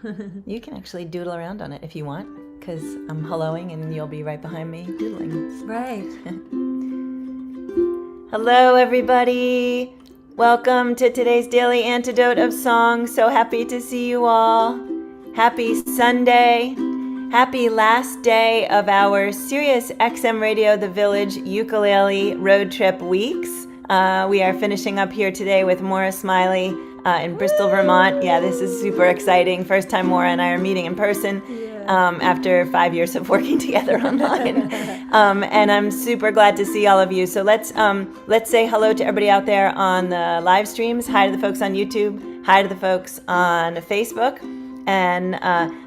You can actually doodle around on it if you want, because I'm helloing and you'll be right behind me doodling. Right. Hello, everybody. Welcome to today's Daily Antidote of Song. So happy to see you all. Happy Sunday. Happy last day of our SiriusXM Radio The Village ukulele road trip weeks. We are finishing up here today with Moira Smiley in Bristol, Vermont. Yeah, this is super exciting. First time Moira and I are meeting in person after 5 years of working together online. And I'm super glad to see all of you. So let's say hello to everybody out there on the live streams. Hi to the folks on YouTube. Hi to the folks on Facebook. And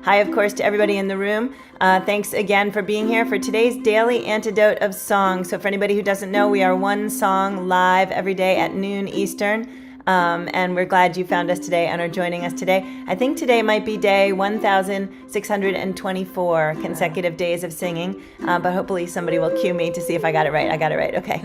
hi, of course, to everybody in the room. Thanks again for being here for today's Daily Antidote of Song. So for anybody who doesn't know, we are one song live every day at noon Eastern. And we're glad you found us today and are joining us today. I think today might be day 1,624 consecutive days of singing, but hopefully somebody will cue me to see if I got it right. I got it right. Okay.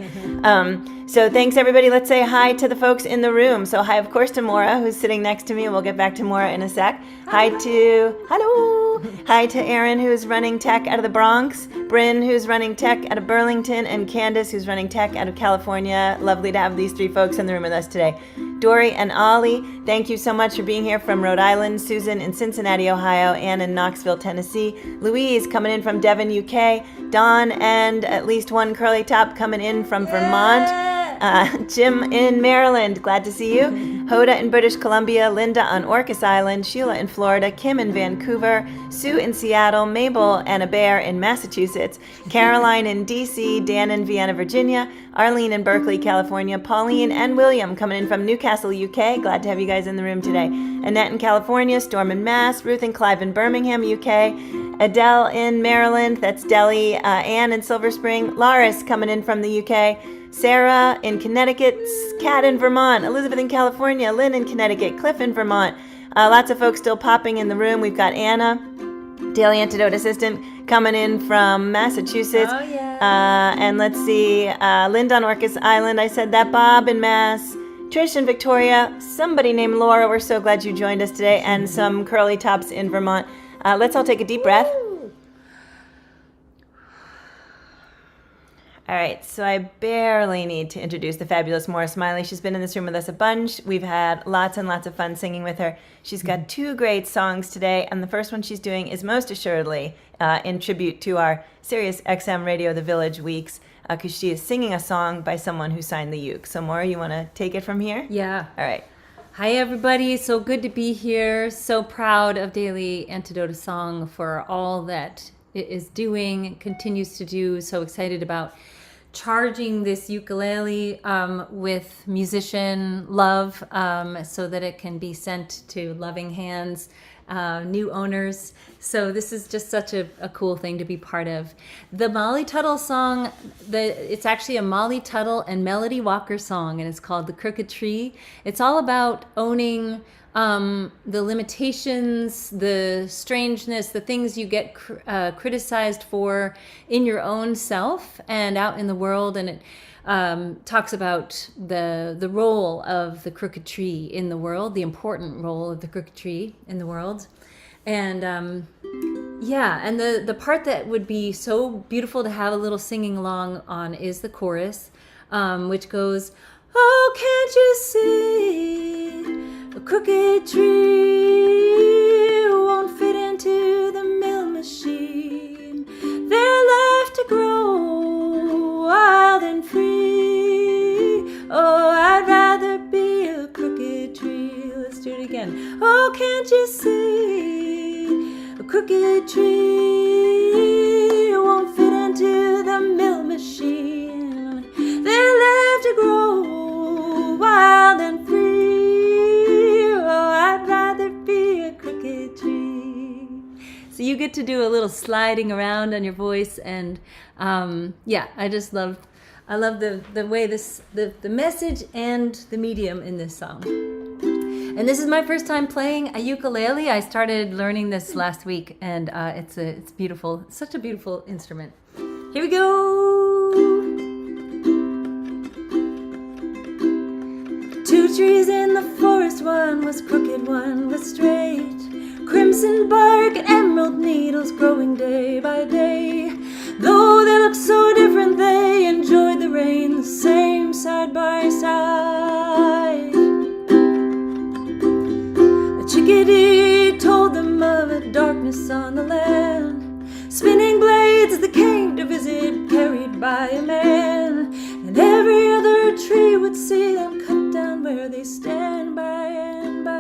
So thanks, everybody. Let's say hi to the folks in the room. So hi, of course, to Moira, who's sitting next to me. We'll get back to Moira in a sec. Hello. Hi to Erin, who's running tech out of the Bronx, Bryn, who's running tech out of Burlington, and Candace, who's running tech out of California. Lovely to have these three folks in the room with us today. Dory and Ollie, thank you so much for being here from Rhode Island. Susan in Cincinnati, Ohio. Ann in Knoxville, Tennessee. Louise coming in from Devon, UK. Dawn and at least one curly top coming in from Vermont. Jim in Maryland, glad to see you. Hoda in British Columbia, Linda on Orcas Island, Sheila in Florida, Kim in Vancouver, Sue in Seattle, Mabel and a bear in Massachusetts, Caroline in DC, Dan in Vienna, Virginia, Arlene in Berkeley, California, Pauline and William coming in from Newcastle, UK. Glad to have you guys in the room today. Annette in California, Storm in Mass, Ruth and Clive in Birmingham, UK, Adele in Maryland, that's Delhi, Anne in Silver Spring, Laris coming in from the UK, Sarah in Connecticut, Kat in Vermont, Elizabeth in California, Lynn in Connecticut, Cliff in Vermont. Lots of folks still popping in the room. We've got Anna, Daily Antidote Assistant, coming in from Massachusetts. Oh, yeah. And let's see, Linda on Orcas Island, I said that, Bob in Mass, Trish in Victoria, somebody named Laura, we're so glad you joined us today, and some curly tops in Vermont. Let's all take a deep breath. All right, so I barely need to introduce the fabulous Moira Smiley. She's been in this room with us a bunch. We've had lots and lots of fun singing with her. She's got two great songs today, and the first one she's doing is most assuredly in tribute to our SiriusXM Radio The Village weeks, because she is singing a song by someone who signed the uke. So Moira, you want to take it from here? Yeah. All right. Hi, everybody. So good to be here. So proud of Daily Antidote of Song for all that it is doing, continues to do. So excited about charging this ukulele with musician love so that it can be sent to loving hands, new owners. So this is just such a cool thing to be part of. The Molly Tuttle song, it's actually a Molly Tuttle and Melody Walker song, and it's called The Crooked Tree. It's all about owning the limitations, the strangeness, the things you get criticized for in your own self and out in the world. And it talks about the role of the crooked tree in the world, the important role of the crooked tree in the world. And and the part that would be so beautiful to have a little singing along on is the chorus, which goes, "Oh, can't you see? A crooked tree won't fit into the mill machine. They're left to grow wild and free. Oh, I'd rather be a crooked tree." Let's do it again. Oh, can't you see? A crooked tree won't fit into the mill machine. They're left to grow wild and free. I'd rather be a crooked tree. So you get to do a little sliding around on your voice, and I love the way the message and the medium in this song. And this is my first time playing a ukulele. I started learning this last week, and it's beautiful. It's such a beautiful instrument. Here we go. Two trees in the forest, one was crooked, one was straight. crimson bark, emerald needles growing day by day. Though they look so different, they enjoyed the rain the same, side by side. A chickadee told them of a darkness on the land, spinning blades as they came to visit, carried by a man. And every other tree would see them cut down where they stand by and by.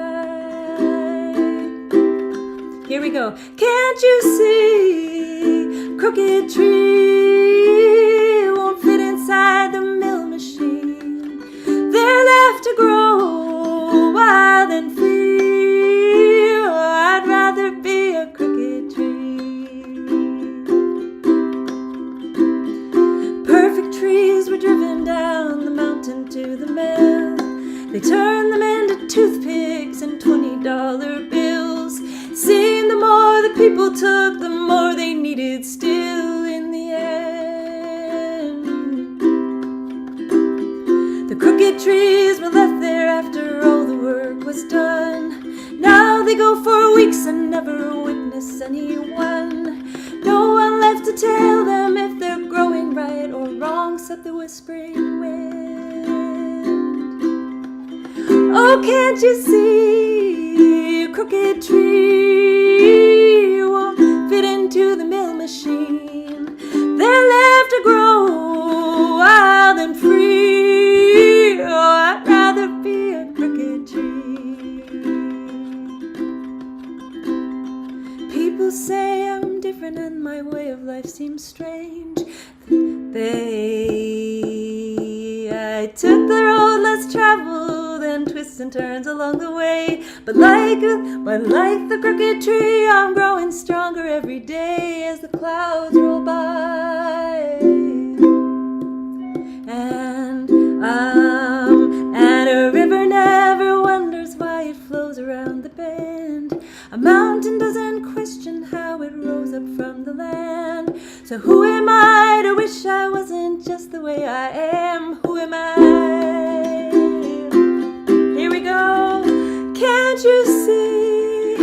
Here we go. Can't you see, crooked tree won't fit inside the mill machine. They're left to grow wild and free. Oh, I'd rather be a crooked tree. Perfect trees were driven down the mountain to the mill. They turned them into toothpicks and $20 bills. Seemed the more the people took, the more they needed still in the end. The crooked trees were left there after all the work was done. Now they go for weeks and never witness anyone. No one left to tell them if they're growing right or wrong, except the whispering wind. Oh, can't you see, a crooked tree won't fit into the mill machine. They're left to grow wild and free. Oh, I'd rather be a crooked tree. People say I'm different and my way of life seems strange. I took the road less traveled and twists and turns along the way. But like the crooked tree, I'm growing stronger every day as the clouds roll by. And a river never wonders why it flows around the bend. A mountain doesn't question how it rose up from the land. So who am I to wish I wasn't just the way I am? Who am I? Here we go. Can't you see,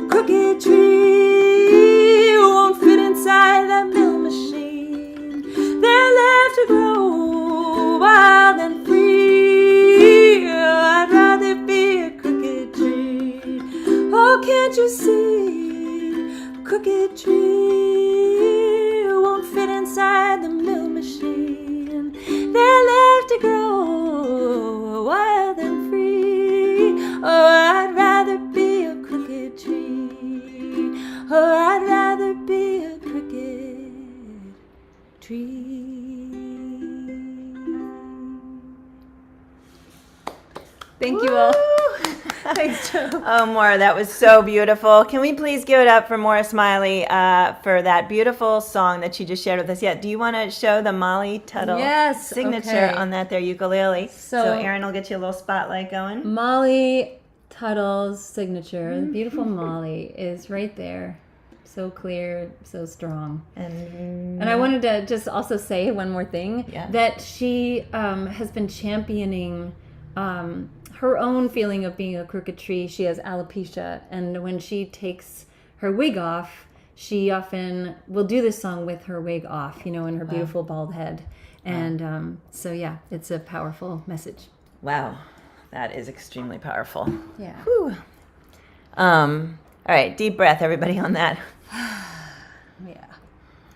crooked tree won't fit inside that mill machine. They're left to grow wild and free. Oh, I'd rather be a crooked tree. Oh, can't you see, crooked tree won't fit inside the mill machine. They're left to grow wild and free. Oh, I'd rather be a crooked tree. Oh, I'd rather be a crooked tree. Thank you all. Thanks, Joe. Oh, Moira, that was so beautiful. Can we please give it up for Moira Smiley for that beautiful song that she just shared with us? Yeah, do you want to show the Molly Tuttle signature on that there ukulele? So Aaron will get you a little spotlight going. Molly Tuttle's signature, the beautiful Molly, is right there. So clear, so strong. And I wanted to just also say one more thing, that she has been championing her own feeling of being a crooked tree. She has alopecia, and when she takes her wig off, she often will do this song with her wig off, and her beautiful bald head. And so, yeah, it's a powerful message. Wow, that is extremely powerful. Yeah. Whew. All right, deep breath, everybody, on that. Yeah.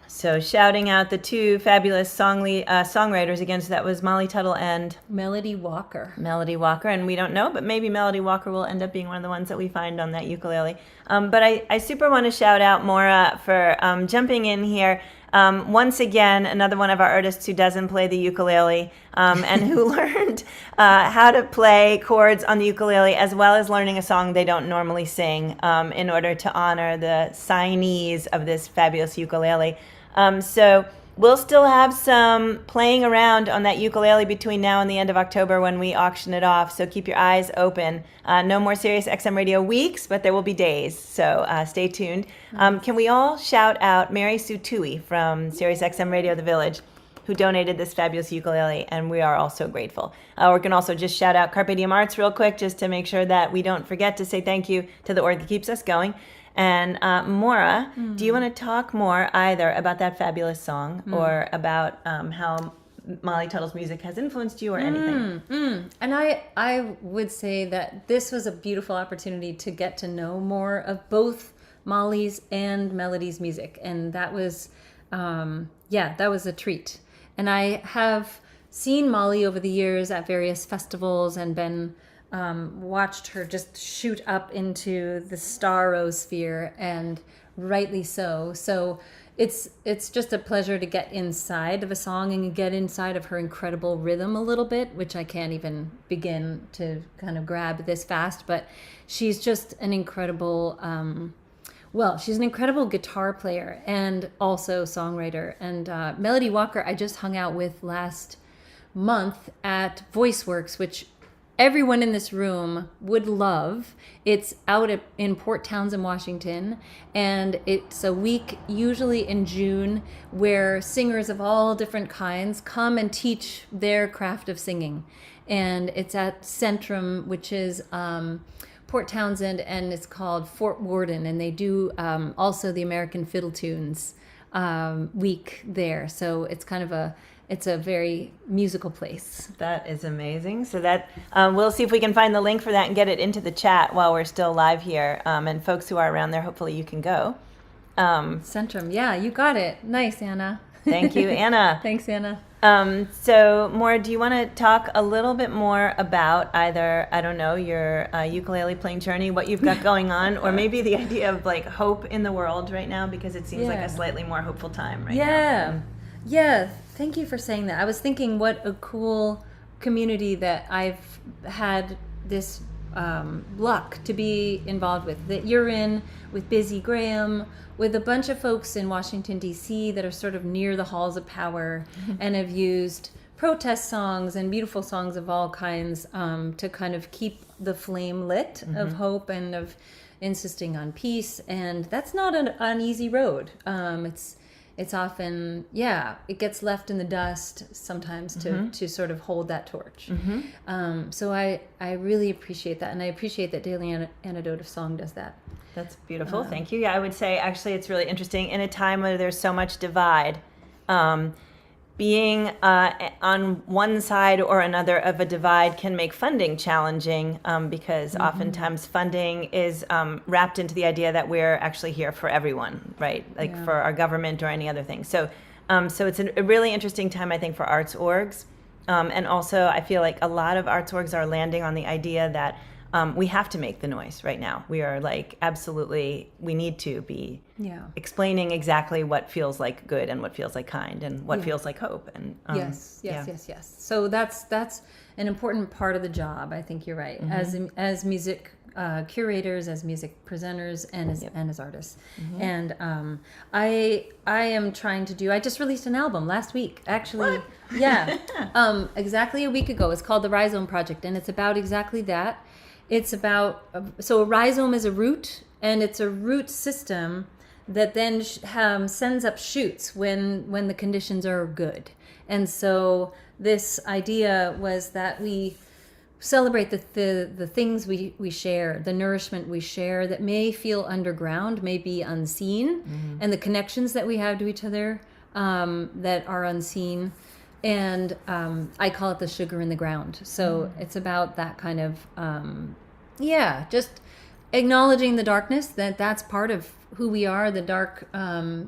So shouting out the two fabulous songwriters again, so that was Molly Tuttle and Melody Walker. And we don't know, but maybe Melody Walker will end up being one of the ones that we find on that ukulele. But I super want to shout out Moira for jumping in here. Once again, another one of our artists who doesn't play the ukulele and who learned how to play chords on the ukulele as well as learning a song they don't normally sing in order to honor the signees of this fabulous ukulele. So we'll still have some playing around on that ukulele between now and the end of October when we auction it off. So keep your eyes open. No more SiriusXM Radio weeks, but there will be days. So stay tuned. Can we all shout out Mary Sue Toohey from SiriusXM Radio The Village? who donated this fabulous ukulele, and we are all so grateful. We're going to also just shout out Carpe Diem Arts real quick, just to make sure that we don't forget to say thank you to the org that keeps us going. And Maura, do you want to talk more either about that fabulous song or about how Molly Tuttle's music has influenced you or anything? And I would say that this was a beautiful opportunity to get to know more of both Molly's and Melody's music. And that was, that was a treat. And I have seen Molly over the years at various festivals and been watched her just shoot up into the starosphere, and rightly so. So it's just a pleasure to get inside of a song and get inside of her incredible rhythm a little bit, which I can't even begin to kind of grab this fast. But she's just an incredible, she's an incredible guitar player and also songwriter. And Melody Walker, I just hung out with last month at VoiceWorks, which everyone in this room would love. It's out in Port Townsend, Washington, and it's a week, usually in June, where singers of all different kinds come and teach their craft of singing. And it's at Centrum, which is Port Townsend, and it's called Fort Worden, and they do also the American Fiddle Tunes week there. So it's kind of it's a very musical place. That is amazing. So that we'll see if we can find the link for that and get it into the chat while we're still live here. And folks who are around there, hopefully you can go. Centrum, yeah, you got it. Nice, Anna. Thank you, Anna. Thanks, Anna. So, Maura, do you want to talk a little bit more about either, I don't know, your ukulele playing journey, what you've got going on, or maybe the idea of like hope in the world right now, because it seems like a slightly more hopeful time right now. Yeah, thank you for saying that. I was thinking what a cool community that I've had this luck to be involved with, that you're in, with Busy Graham, with a bunch of folks in Washington, D.C. that are sort of near the halls of power and have used protest songs and beautiful songs of all kinds to kind of keep the flame lit of hope and of insisting on peace. And that's not an easy road. It's often, it gets left in the dust sometimes to sort of hold that torch. So I really appreciate that. And I appreciate that Daily Antidote of Song does that. That's beautiful. Thank you. Yeah, I would say actually it's really interesting in a time where there's so much divide. Being on one side or another of a divide can make funding challenging because oftentimes funding is wrapped into the idea that we're actually here for everyone, right? Like for our government or any other thing. So it's a really interesting time, I think, for arts orgs. And also I feel like a lot of arts orgs are landing on the idea that we have to make the noise right now. We are like, absolutely, we need to be explaining exactly what feels like good and what feels like kind and what feels like hope. And yes. So that's an important part of the job. I think you're right. As music curators, as music presenters, and as artists. And I am trying to do. I just released an album last week, actually. What? Yeah, exactly a week ago. It's called the Rhizome Project, and it's about exactly that. It's about, so a rhizome is a root, and it's a root system that then sends up shoots when the conditions are good. And so this idea was that we celebrate the things we share, the nourishment we share that may feel underground, may be unseen, and the connections that we have to each other that are unseen. And I call it the sugar in the ground. So it's about that kind of, just acknowledging the darkness, that's part of who we are, the dark, that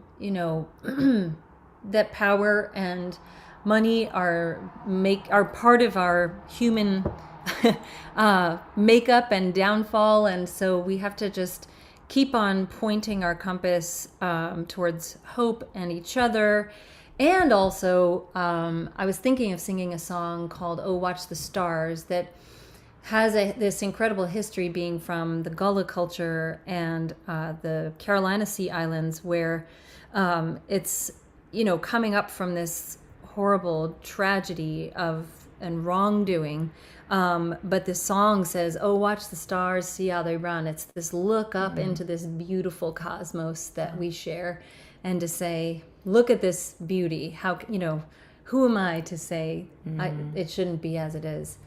power and money are part of our human makeup and downfall. And so we have to just keep on pointing our compass towards hope and each other. And also, I was thinking of singing a song called "Oh, Watch the Stars" that has this incredible history, being from the Gullah culture and the Carolina Sea Islands, where it's coming up from this horrible tragedy and wrongdoing. But this song says, "Oh, watch the stars, see how they run." It's this look up into this beautiful cosmos that we share, and to say, look at this beauty. How, who am I to say it shouldn't be as it is?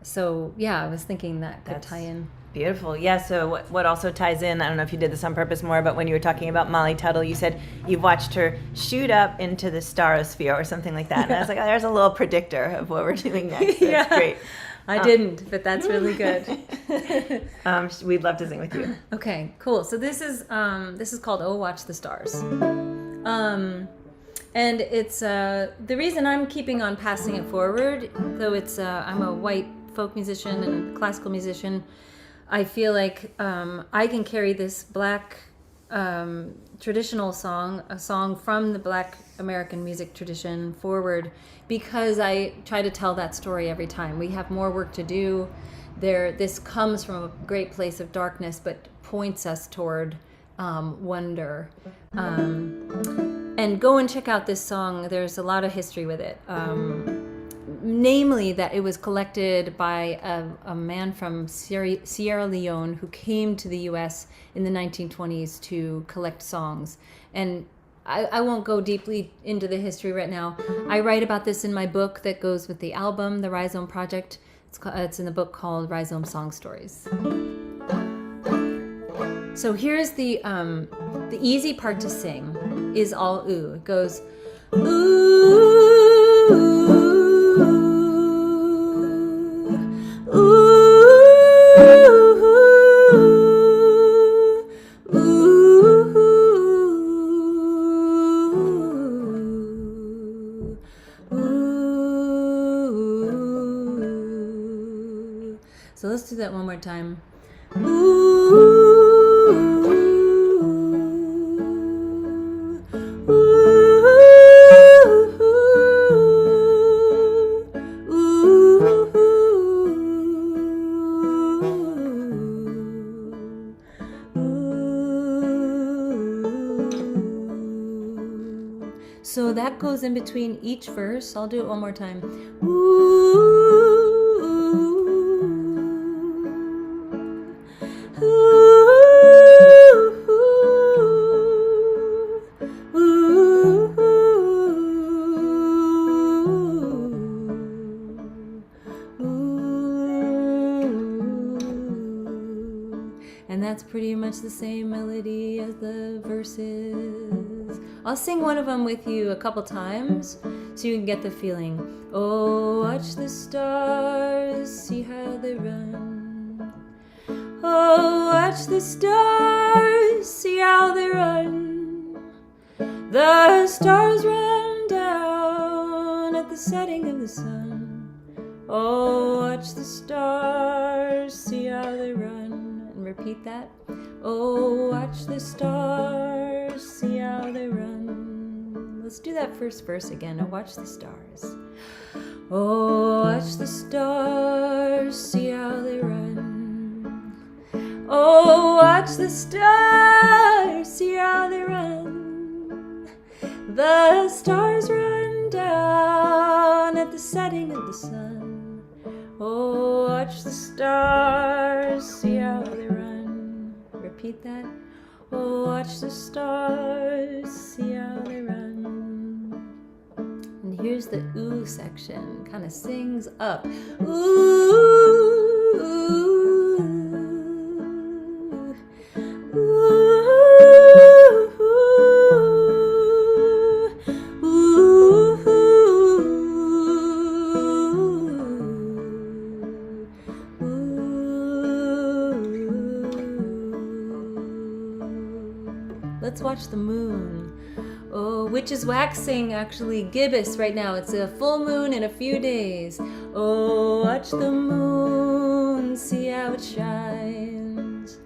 So yeah, I was thinking that could tie in. Beautiful. Yeah, so what also ties in, I don't know if you did this on purpose more, but when you were talking about Molly Tuttle, you said you've watched her shoot up into the starosphere or something like that. And I was like, oh, there's a little predictor of what we're doing next. That's great. I didn't, but that's really good. We'd love to sing with you. Okay, cool. So this is called "Oh Watch the Stars," and it's the reason I'm keeping on passing it forward, though it's I'm a white folk musician and classical musician. I feel like I can carry this black traditional song, a song from the black American music tradition forward, because I try to tell that story every time. We have more work to do. This comes from a great place of darkness, but points us toward wonder. And go and check out this song. There's a lot of history with it. Namely that it was collected by a man from Sierra Leone who came to the U.S. in the 1920s to collect songs. And I won't go deeply into the history right now. I write about this in my book that goes with the album, The Rhizome Project. It's in the book called Rhizome Song Stories. So here's the easy part to sing is all ooh. It goes ooh. So let's do that one more time. So that goes in between each verse. I'll do it one more time. And that's pretty much the same melody as the verses. I'll sing one of them with you a couple times so you can get the feeling. Oh, watch the stars, see how they run. Oh, watch the stars, see how they run. The stars run down at the setting of the sun. Oh, watch the stars, see how they run. Repeat that. Oh, watch the stars, see how they run. Let's do that first verse again. Oh, watch the stars. Oh, watch the stars, see how they run. Oh, watch the stars, see how they run. The stars run down at the setting of the sun. Oh, watch the stars, see how they run. Repeat that. Oh, watch the stars, see how they run. And here's the ooh section. Kind of sings up. Ooh, ooh, ooh. Let's watch the moon. Oh, which is waxing actually gibbous right now. It's a full moon in a few days. Oh, watch the moon, see how it shines.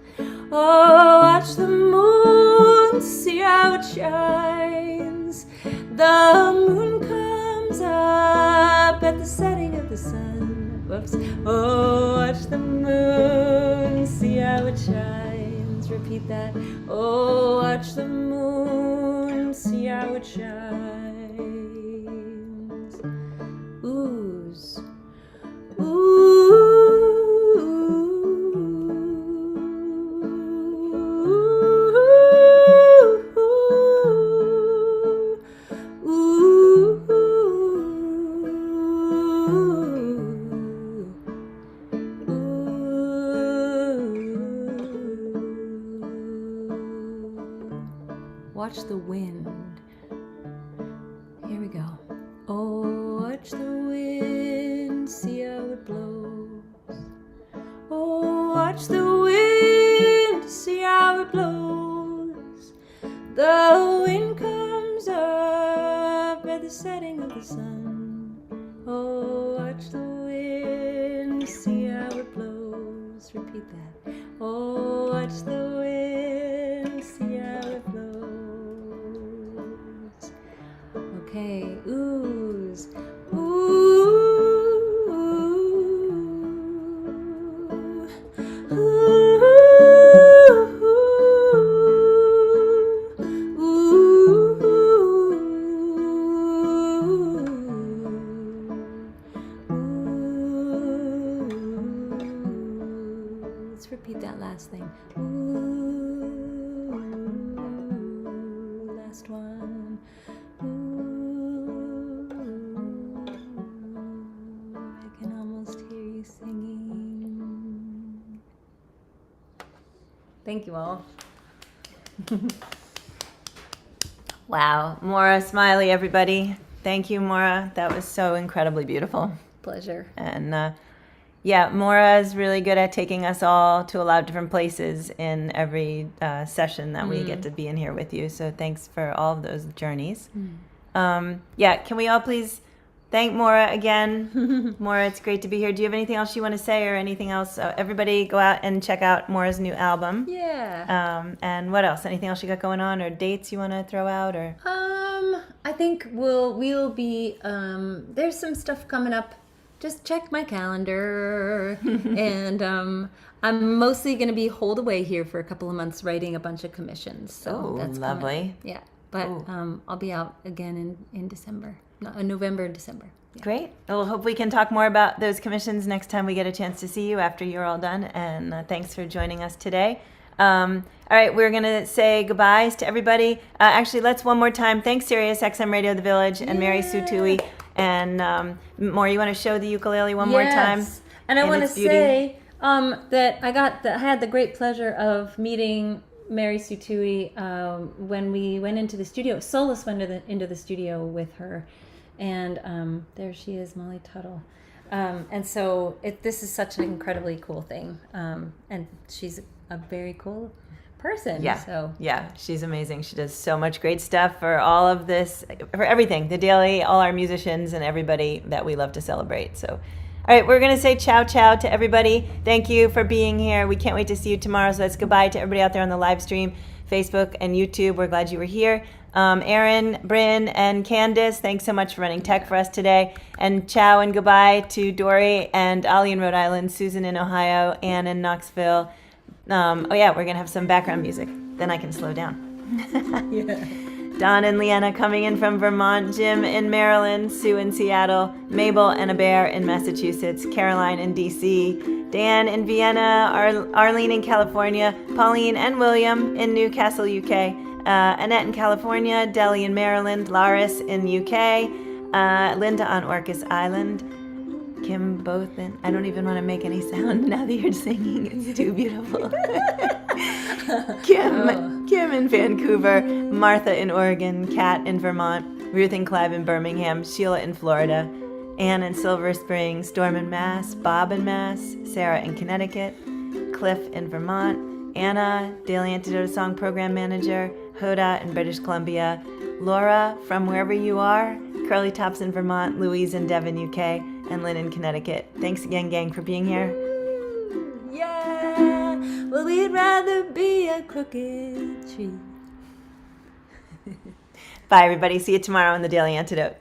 Oh, watch the moon, see how it shines. The moon comes up at the setting of the sun. Whoops. Oh, watch the moon, see how it shines. Repeat that. Oh, watch the moon, see how it shines. Oohs. Ooh. Ooh. Watch the wind. Here we go. Oh, watch the wind, see how it blows. Oh, watch the wind, see how it blows. The wind comes up at the setting of the sun. Oh, watch the wind, see how it blows. Repeat that. Oh, watch the wind, see how it blows. Okay, oohs. Ooh. Let's repeat that last thing. Ooh, last one. Ooh, I can almost hear you singing. Thank you all. Wow. Moira Smiley, everybody. Thank you, Moira. That was so incredibly beautiful. Pleasure. And yeah, Moira is really good at taking us all to a lot of different places in every session that we get to be in here with you. So thanks for all of those journeys. Yeah, can we all please thank Moira again? Moira, it's great to be here. Do you have anything else you want to say or anything else? Everybody go out and check out Moira's new album. Yeah. And what else? Anything else you got going on or dates you want to throw out? Or I think we'll be there's some stuff coming up. Just check my calendar. And I'm mostly going to be holed away here for a couple of months writing a bunch of commissions. So that's lovely. Yeah. But I'll be out again in December. No, November and December. Yeah. Great. Well, hope we can talk more about those commissions next time we get a chance to see you after you're all done. And thanks for joining us today. All right, we're going to say goodbyes to everybody. Actually, let's one more time. Thanks, SiriusXM Radio The Village and Mary Sue Tui. And Maura, you want to show the ukulele one more time? And I want to say that I had the great pleasure of meeting Mary Sue Tui when we went into the studio. Solus went into the studio with her. And there she is, Molly Tuttle. And so this is such an incredibly cool thing. And she's a very cool person. Yeah. So yeah, she's amazing. She does so much great stuff for all of this, for everything, the daily, all our musicians and everybody that we love to celebrate. So, all right, we're going to say ciao, ciao to everybody. Thank you for being here. We can't wait to see you tomorrow. So that's goodbye to everybody out there on the live stream, Facebook and YouTube. We're glad you were here. Aaron, Bryn, and Candace, thanks so much for running tech for us today. And ciao and goodbye to Dory and Ollie in Rhode Island, Susan in Ohio, Ann in Knoxville. Oh yeah, we're going to have some background music. Then I can slow down. yeah. Don and Leanna coming in from Vermont, Jim in Maryland, Sue in Seattle, Mabel and a bear in Massachusetts, Caroline in DC, Dan in Vienna, Arlene in California, Pauline and William in Newcastle, UK, Annette in California, Deli in Maryland, Laris in UK, Linda on Orcas Island, Kim both in, I don't even want to make any sound now that you're singing. It's too beautiful. Kim in Vancouver, Martha in Oregon, Kat in Vermont, Ruth and Clive in Birmingham, Sheila in Florida, Ann in Silver Spring, Storm in Mass, Bob in Mass, Sarah in Connecticut, Cliff in Vermont, Anna, Daily Antidote Song Program Manager, Hoda in British Columbia, Laura from wherever you are, Curly Tops in Vermont, Louise in Devon, UK, and Lynn in Connecticut. Thanks again, gang, for being here. Yeah, well, we'd rather be a crooked tree. Bye, everybody. See you tomorrow on the Daily Antidote.